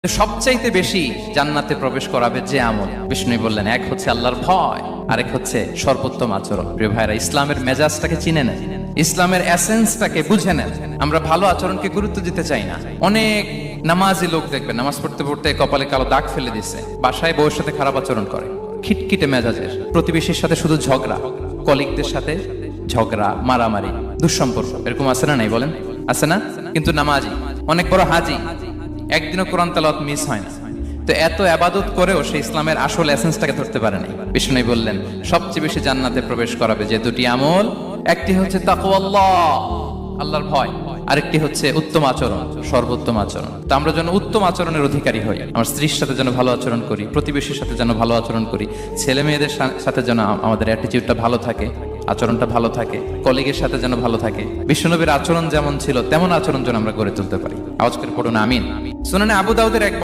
সবচাইতে বেশি জান্নাতে প্রবেশ করাবে যে আমল, বিষ্ণু বললেন, এক হচ্ছে আল্লাহর ভয়, আরেক হচ্ছে সর্বোত্তম আচরণ। প্রিয় ভাইরা, ইসলামের মেজাজটাকে চিনে নেন, ইসলামের এসেন্সটাকে বুঝে নেন। আমরা ভালো আচরণকে গুরুত্ব দিতে চাই না। অনেক নামাজি লোক দেখবেন নামাজ পড়তে পড়তে কপালে কালো দাগ ফেলে দিচ্ছে, বাসায় বউয়ের সাথে খারাপ আচরণ করে, খিটখিটে মেজাজের, প্রতিবেশীর সাথে শুধু ঝগড়া, কলিগদের সাথে ঝগড়া, মারামারি, দুঃসম্পর্ক, এরকম আছে না? নাই বলেন, আছে না? কিন্তু নামাজি, অনেক বড় হাজি, একদিনও কোরআন তেলাওয়াত মিস হয় না। তো এত ইবাদত করেও সে ইসলামের আসল এসেন্সটাকে ধরতে পারে নাই। বিষ্ণু বললেন, সবচেয়ে বেশি জান্নাতে প্রবেশ করাবে যে দুটি আমল, একটি হচ্ছে তাকওয়াল্লাহ, আল্লাহর ভয়, আরেকটি হচ্ছে উত্তম আচরণ, সর্বোত্তম আচরণ। তো আমরা যেন উত্তম আচরণের অধিকারী হই। আমার স্ত্রীর সাথে যেন ভালো আচরণ করি, প্রতিবেশীর সাথে যেন ভালো আচরণ করি, ছেলে মেয়েদের সাথে যেন আমাদের অ্যাটিটিউডটা ভালো থাকে, আচরণটা ভালো থাকে, কলিগের সাথে যেন ভালো থাকে। বিশ্বনবীর আচরণ যেমন ছিল তেমন আচরণ যেন আমরা গড়ে তুলতে পারি। আওয়াজ করে পড়ুন আমিন। সুনানে আবু দাউদের এক